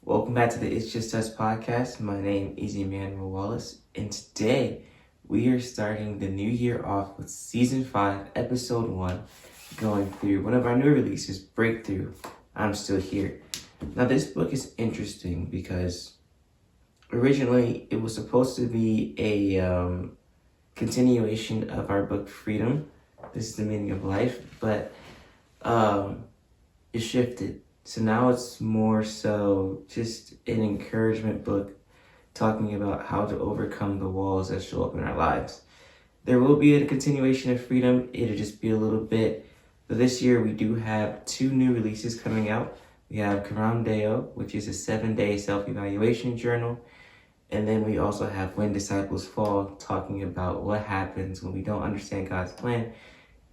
Welcome back to the It's Just Us podcast. My name is Emmanuel Wallace, and today we are starting the new year off with Season 5, Episode 1, going through one of our new releases, Breakthrough, I'm Still Here. Now, this book is interesting because originally it was supposed to be a continuation of our book, Freedom. This is the meaning of life, but it shifted. So now it's more so just an encouragement book talking about how to overcome the walls that show up in our lives. There will be a continuation of Freedom. It'll just be a little bit. But this year we do have 2 new releases coming out. We have Karam Deo, which is a 7-day self-evaluation journal. And then we also have When Disciples Fall, talking about what happens when we don't understand God's plan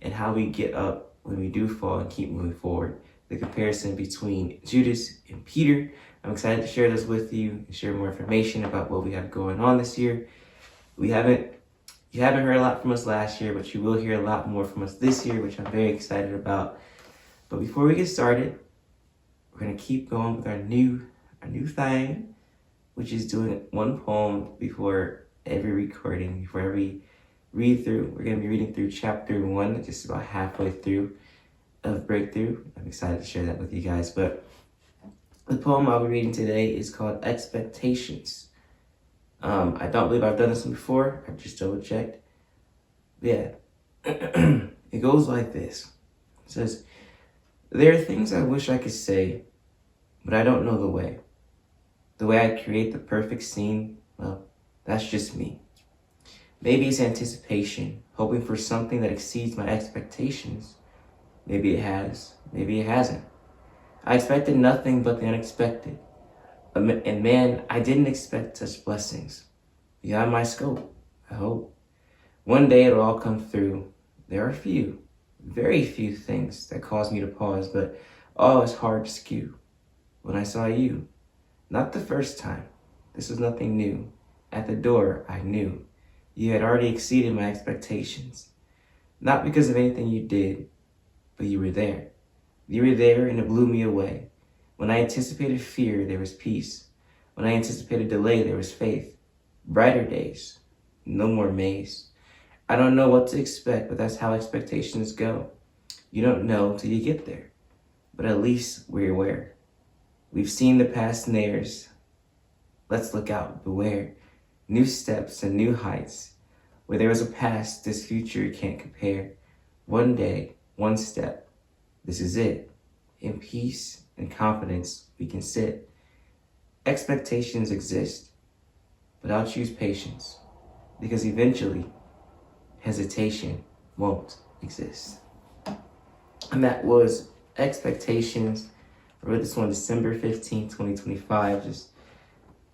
and how we get up when we do fall and keep moving forward. The comparison between Judas and Peter. I'm excited to share this with you and share more information about what we have going on this year. You haven't heard a lot from us last year, but you will hear a lot more from us this year, which I'm very excited about. But before we get started, we're gonna keep going with our new thing, which is doing one poem before every recording, before every read through. We're gonna be reading through chapter 1, just about halfway through of Breakthrough. I'm excited to share that with you guys. But the poem I'll be reading today is called Expectations. I don't believe I've done this one before. I just double checked. Yeah. It goes like this. It says, there are things I wish I could say, but I don't know the way. The way I create the perfect scene, well, that's just me. Maybe it's anticipation, hoping for something that exceeds my expectations. Maybe it has, maybe it hasn't. I expected nothing but the unexpected. And man, I didn't expect such blessings. Beyond my scope, I hope. One day it'll all come through. There are few, very few things that cause me to pause, but all is hard to skew. When I saw you, not the first time, this was nothing new. At the door, I knew. You had already exceeded my expectations. Not because of anything you did, but you were there. You were there and it blew me away. When I anticipated fear, there was peace. When I anticipated delay, there was faith. Brighter days, no more maze. I don't know what to expect, but that's how expectations go. You don't know till you get there, but at least we're aware. We've seen the past snares. Let's look out, beware. New steps and new heights. Where there was a past, this future can't compare. One day, one step, this is it. In peace and confidence, we can sit. Expectations exist, but I'll choose patience, because eventually, hesitation won't exist. And that was Expectations. I wrote this one December 15, 2025, just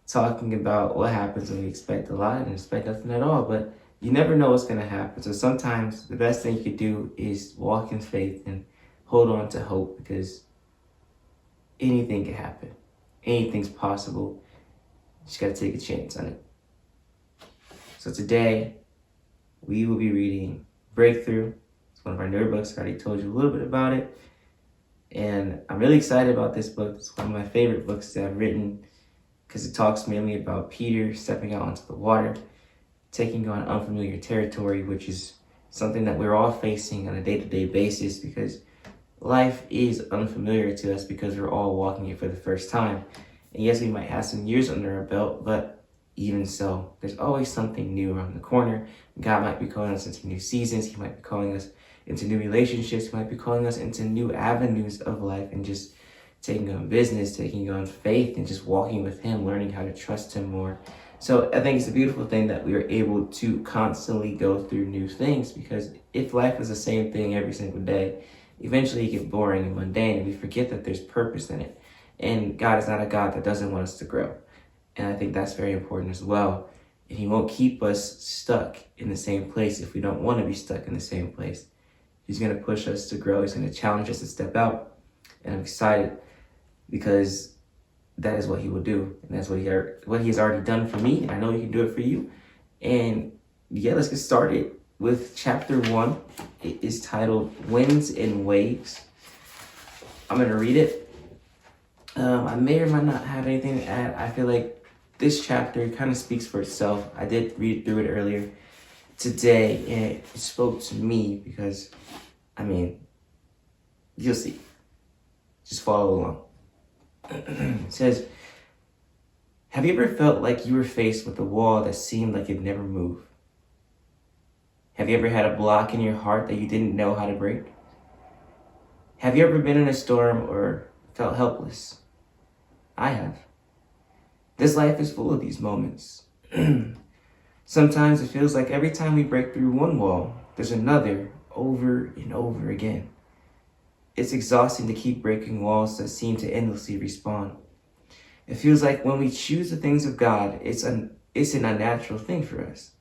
talking about what happens when we expect a lot and expect nothing at all, but you never know what's going to happen. So sometimes the best thing you could do is walk in faith and hold on to hope, because anything can happen. Anything's possible. You just got to take a chance on it. So today, we will be reading Breakthrough. It's one of our newer books. I already told you a little bit about it. And I'm really excited about this book. It's one of my favorite books that I've written because it talks mainly about Peter stepping out onto the water, taking on unfamiliar territory, which is something that we're all facing on a day-to-day basis, because life is unfamiliar to us because we're all walking it for the first time. And yes, we might have some years under our belt, but even so, there's always something new around the corner. God might be calling us into new seasons. He might be calling us into new relationships. He might be calling us into new avenues of life, and just taking on business, taking on faith, and just walking with Him, learning how to trust Him more. So I think it's a beautiful thing that we are able to constantly go through new things, because if life is the same thing every single day, eventually it gets boring and mundane, and we forget that there's purpose in it. And God is not a God that doesn't want us to grow. And I think that's very important as well. And He won't keep us stuck in the same place if we don't want to be stuck in the same place. He's going to push us to grow. He's going to challenge us to step out. And I'm excited because that is what He will do. And that's what He has already done for me. And I know He can do it for you. And yeah, let's get started with chapter 1. It is titled Winds and Waves. I'm going to read it. I may or might not have anything to add. I feel like this chapter kind of speaks for itself. I did read through it earlier today, and it spoke to me because, I mean, you'll see. Just follow along. It says, have you ever felt like you were faced with a wall that seemed like it'd never move? Have you ever had a block in your heart that you didn't know how to break? Have you ever been in a storm or felt helpless? I have. This life is full of these moments. Sometimes it feels like every time we break through one wall, there's another over and over again. It's exhausting to keep breaking walls that seem to endlessly respawn. It feels like when we choose the things of God, it's an unnatural thing for us.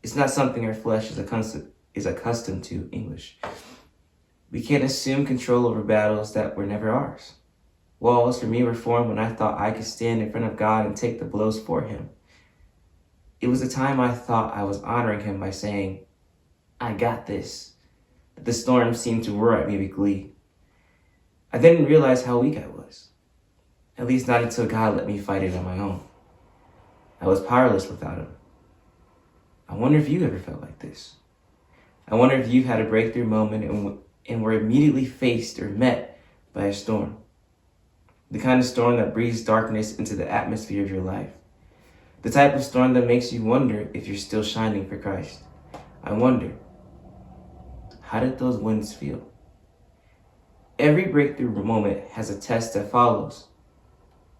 It's not something our flesh is accustomed to, English. We can't assume control over battles that were never ours. Walls for me were formed when I thought I could stand in front of God and take the blows for him. It was the time I thought I was honoring him by saying, I got this, that the storm seemed to roar at me with glee. I didn't realize how weak I was, at least not until God let me fight it on my own. I was powerless without him. I wonder if you ever felt like this. I wonder if you've had a breakthrough moment and were immediately faced or met by a storm. The kind of storm that breathes darkness into the atmosphere of your life. The type of storm that makes you wonder if you're still shining for Christ. I wonder, how did those winds feel? Every breakthrough moment has a test that follows,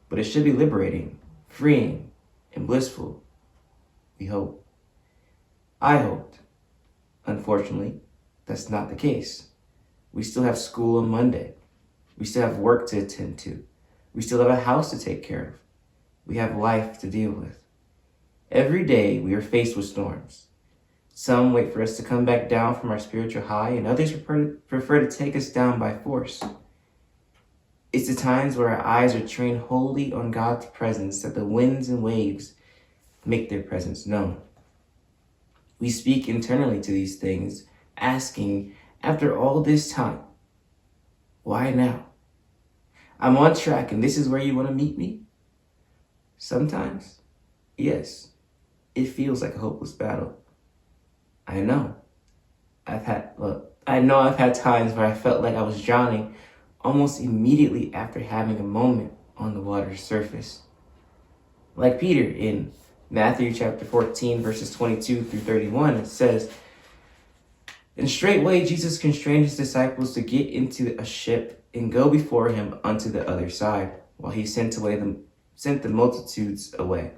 but it should be liberating, freeing, and blissful. We hope. I hoped. Unfortunately, that's not the case. We still have school on Monday. We still have work to attend to. We still have a house to take care of. We have life to deal with. Every day we are faced with storms. Some wait for us to come back down from our spiritual high, and others prefer to take us down by force. It's the times where our eyes are trained wholly on God's presence that the winds and waves make their presence known. We speak internally to these things, asking, after all this time, why now? I'm on track and this is where you want to meet me? Sometimes, yes, it feels like a hopeless battle. I know. I've had times where I felt like I was drowning almost immediately after having a moment on the water's surface. Like Peter in Matthew chapter 14, verses 22 through 31, it says, and straightway Jesus constrained his disciples to get into a ship and go before him unto the other side, while he sent the multitudes away.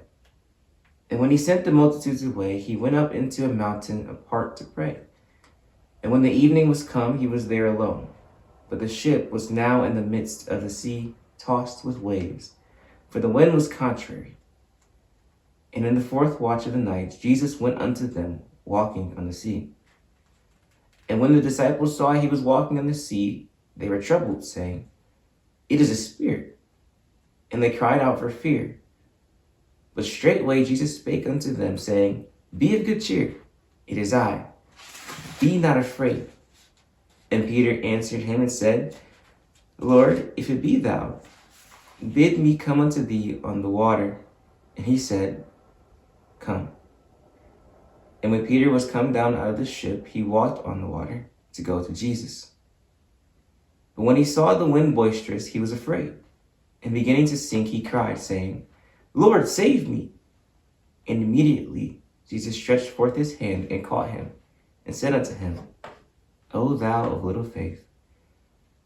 And when he sent the multitudes away, he went up into a mountain apart to pray. And when the evening was come, he was there alone. But the ship was now in the midst of the sea, tossed with waves, for the wind was contrary. And in the fourth watch of the night, Jesus went unto them, walking on the sea. And when the disciples saw he was walking on the sea, they were troubled, saying, it is a spirit. And they cried out for fear. But straightway Jesus spake unto them, saying, be of good cheer, it is I. Be not afraid. And Peter answered him and said, Lord, if it be thou, bid me come unto thee on the water. And he said, come. And when Peter was come down out of the ship, he walked on the water to go to Jesus. But when he saw the wind boisterous, he was afraid. And beginning to sink, he cried, saying, Lord, save me. And immediately Jesus stretched forth his hand and caught him, and said unto him, O thou of little faith,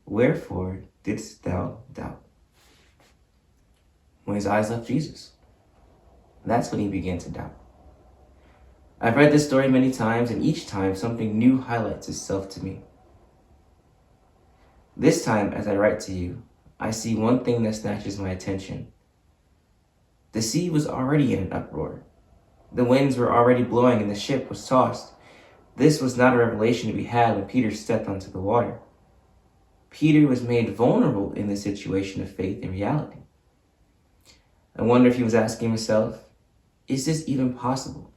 wherefore didst thou doubt? When his eyes left Jesus, that's when he began to doubt. I've read this story many times, and each time something new highlights itself to me. This time, as I write to you, I see one thing that snatches my attention. The sea was already in an uproar. The winds were already blowing and the ship was tossed. This was not a revelation to be had when Peter stepped onto the water. Peter was made vulnerable in this situation of faith and reality. I wonder if he was asking himself, is this even possible?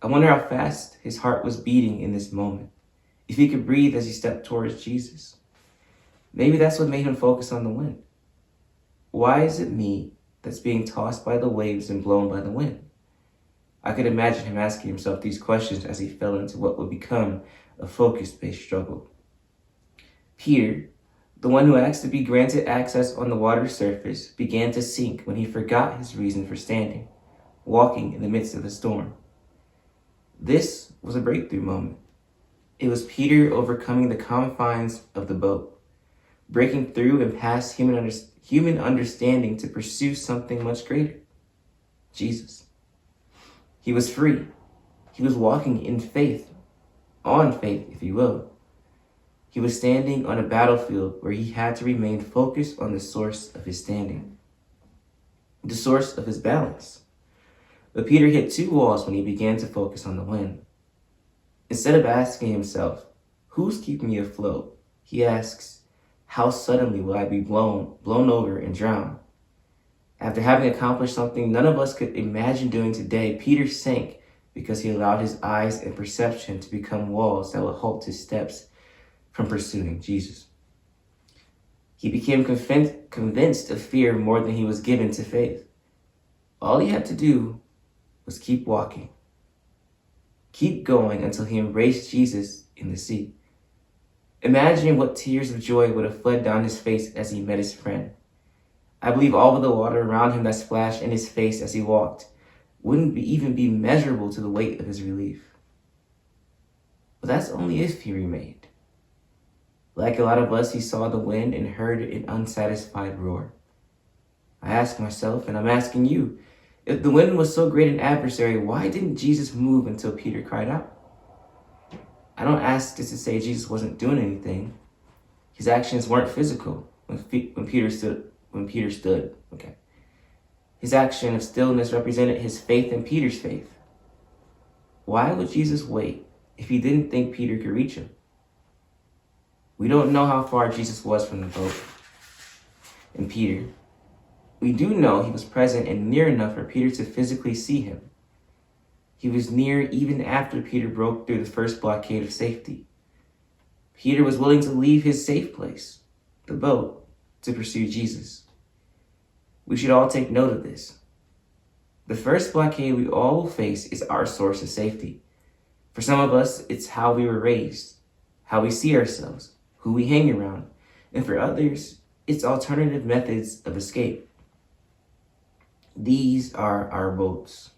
I wonder how fast his heart was beating in this moment, if he could breathe as he stepped towards Jesus. Maybe that's what made him focus on the wind. Why is it me that's being tossed by the waves and blown by the wind? I could imagine him asking himself these questions as he fell into what would become a focus-based struggle. Peter, the one who asked to be granted access on the water's surface, began to sink when he forgot his reason for standing, walking in the midst of the storm. This was a breakthrough moment. It was Peter overcoming the confines of the boat, breaking through and past human understanding to pursue something much greater, Jesus. He was free. He was walking in faith, on faith, if you will. He was standing on a battlefield where he had to remain focused on the source of his standing, the source of his balance. But Peter hit two walls when he began to focus on the wind. Instead of asking himself, who's keeping me afloat? He asks, how suddenly will I be blown over and drown? After having accomplished something none of us could imagine doing today, Peter sank because he allowed his eyes and perception to become walls that would halt his steps from pursuing Jesus. He became convinced of fear more than he was given to faith. All he had to do was keep walking, keep going until he embraced Jesus in the sea. Imagining what tears of joy would have fled down his face as he met his friend. I believe all of the water around him that splashed in his face as he walked wouldn't even be measurable to the weight of his relief. But that's only if he remained. Like a lot of us, he saw the wind and heard an unsatisfied roar. I ask myself, and I'm asking you, if the wind was so great an adversary, why didn't Jesus move until Peter cried out? I don't ask this to say Jesus wasn't doing anything. His actions weren't physical when Peter stood. Okay. His action of stillness represented his faith in Peter's faith. Why would Jesus wait if he didn't think Peter could reach him? We don't know how far Jesus was from the boat and Peter. We do know he was present and near enough for Peter to physically see him. He was near even after Peter broke through the first blockade of safety. Peter was willing to leave his safe place, the boat, to pursue Jesus. We should all take note of this. The first blockade we all will face is our source of safety. For some of us, it's how we were raised, how we see ourselves, who we hang around, and for others, it's alternative methods of escape. These are our boats.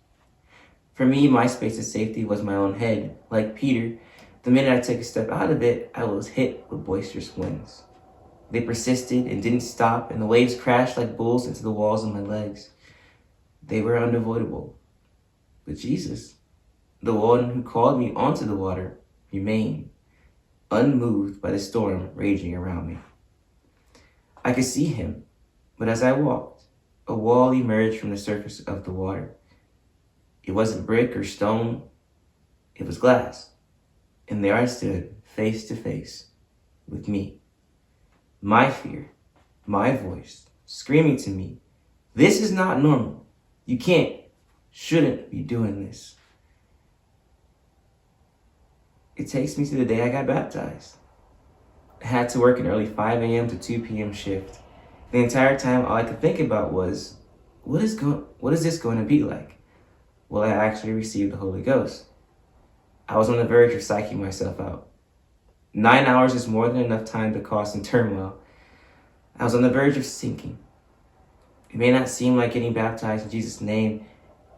For me, my space of safety was my own head. Like Peter, the minute I took a step out of it, I was hit with boisterous winds. They persisted and didn't stop, and the waves crashed like bulls into the walls of my legs. They were unavoidable. But Jesus, the one who called me onto the water, remained unmoved by the storm raging around me. I could see him, but as I walked, a wall emerged from the surface of the water. It wasn't brick or stone, it was glass. And there I stood, face to face with me. My fear, my voice, screaming to me, this is not normal. You shouldn't be doing this. It takes me to the day I got baptized. I had to work an early 5 a.m. to 2 p.m. shift. The entire time, all I could think about was, what is this going to be like? Will I actually receive the Holy Ghost? I was on the verge of psyching myself out. 9 hours is more than enough time to cause some turmoil. I was on the verge of sinking. It may not seem like getting baptized in Jesus' name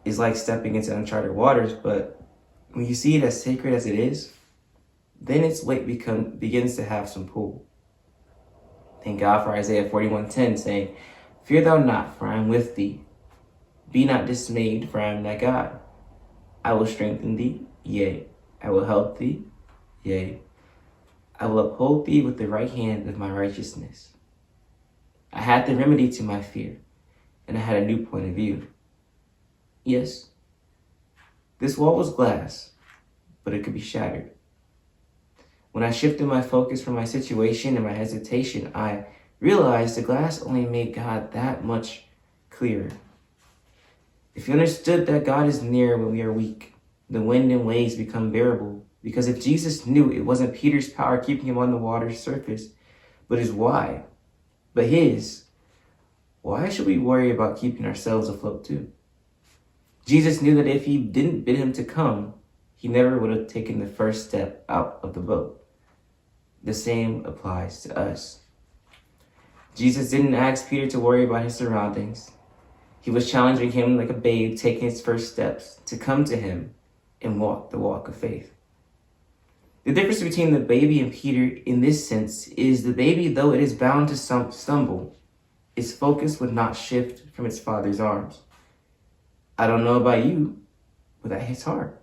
is like stepping into uncharted waters, but when you see it as sacred as it is, then its weight begins to have some pull. Thank God for Isaiah 41:10 saying, fear thou not, for I am with thee. Be not dismayed, for I am thy God. I will strengthen thee, yea, I will help thee, yea, I will uphold thee with the right hand of my righteousness. I had the remedy to my fear, and I had a new point of view. Yes, this wall was glass, but it could be shattered. When I shifted my focus from my situation and my hesitation, I realized the glass only made God that much clearer. If you understood that God is near when we are weak, the wind and waves become bearable. Because if Jesus knew it wasn't Peter's power keeping him on the water's surface, but his why, why should we worry about keeping ourselves afloat too? Jesus knew that if he didn't bid him to come, he never would have taken the first step out of the boat. The same applies to us. Jesus didn't ask Peter to worry about his surroundings. He was challenging him like a babe taking his first steps to come to him and walk the walk of faith. The difference between the baby and Peter in this sense is the baby, though it is bound to stumble, its focus would not shift from its father's arms. I don't know about you, but that hits hard.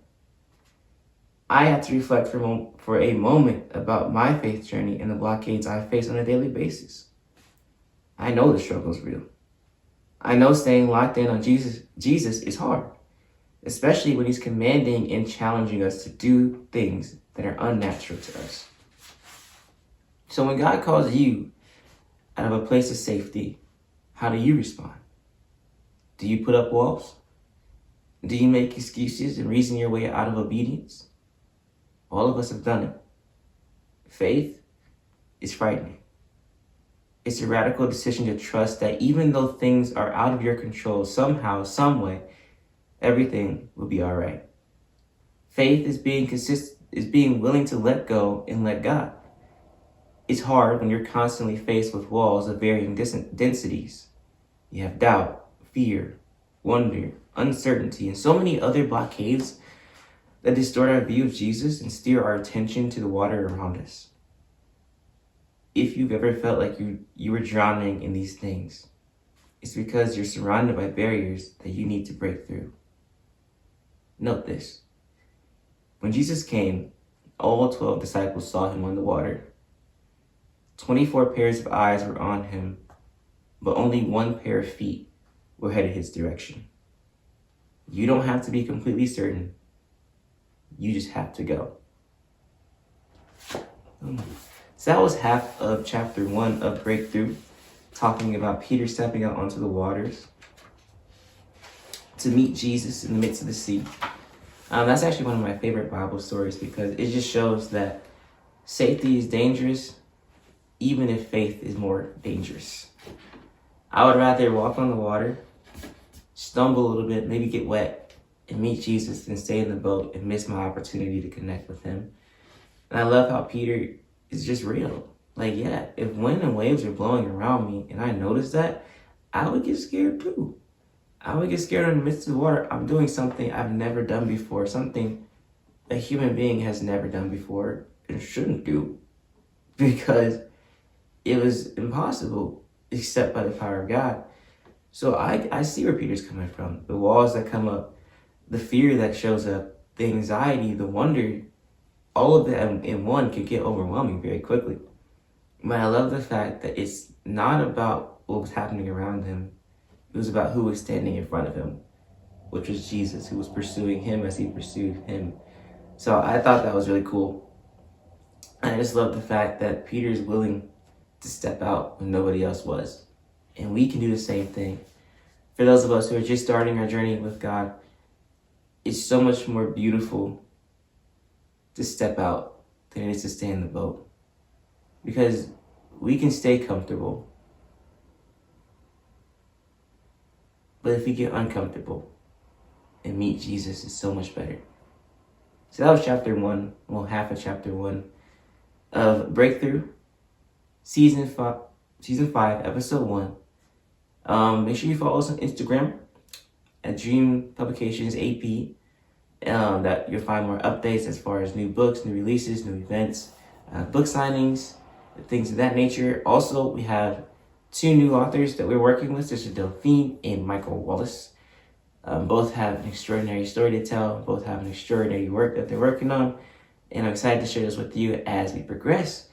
I have to reflect for a moment about my faith journey and the blockades I face on a daily basis. I know the struggle is real. I know staying locked in on Jesus is hard, especially when he's commanding and challenging us to do things that are unnatural to us. So when God calls you out of a place of safety, how do you respond? Do you put up walls? Do you make excuses and reason your way out of obedience? All of us have done it. Faith is frightening. It's a radical decision to trust that even though things are out of your control, somehow, some way, everything will be all right. Faith is being willing to let go and let God. It's hard when you're constantly faced with walls of varying densities. You have doubt, fear, wonder, uncertainty, and so many other blockades that distort our view of Jesus and steer our attention to the water around us. If you've ever felt like you were drowning in these things, it's because you're surrounded by barriers that you need to break through. Note this. When Jesus came, all 12 disciples saw him on the water. 24 pairs of eyes were on him, but only one pair of feet were headed his direction. You don't have to be completely certain. You just have to go. So that was half of chapter 1 of Breakthrough, talking about Peter stepping out onto the waters to meet Jesus in the midst of the sea. That's actually one of my favorite Bible stories because it just shows that safety is dangerous, even if faith is more dangerous. I would rather walk on the water, stumble a little bit, maybe get wet, and meet Jesus than stay in the boat and miss my opportunity to connect with him. And I love how Peter is just real. Like, yeah, if wind and waves are blowing around me and I notice that, I would get scared too. I would get scared in the midst of the water. I'm doing something I've never done before, something a human being has never done before and shouldn't do because it was impossible except by the power of God. So I see where Peter's coming from. The walls that come up, the fear that shows up, the anxiety, the wonder, all of that in one can get overwhelming very quickly. But I love the fact that it's not about what was happening around him. It was about who was standing in front of him, which was Jesus, who was pursuing him as he pursued him. So I thought that was really cool. I just love the fact that Peter is willing to step out when nobody else was. And we can do the same thing. For those of us who are just starting our journey with God, it's so much more beautiful to step out than it is to stay in the boat. Because we can stay comfortable. But if we get uncomfortable and meet Jesus, it's so much better. So that was chapter 1, well, half of chapter 1 of Breakthrough, season 5, episode 1. Make sure you follow us on Instagram at Dream Publications AP. That you'll find more updates as far as new books, new releases, new events, book signings, things of that nature. Also, we have 2 new authors that we're working with, Sister Delphine and Michael Wallace. Both have an extraordinary story to tell. Both have an extraordinary work that they're working on. And I'm excited to share this with you as we progress.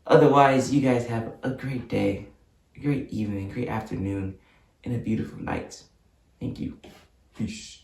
Otherwise, you guys have a great day, a great evening, great afternoon, and a beautiful night. Thank you. Peace.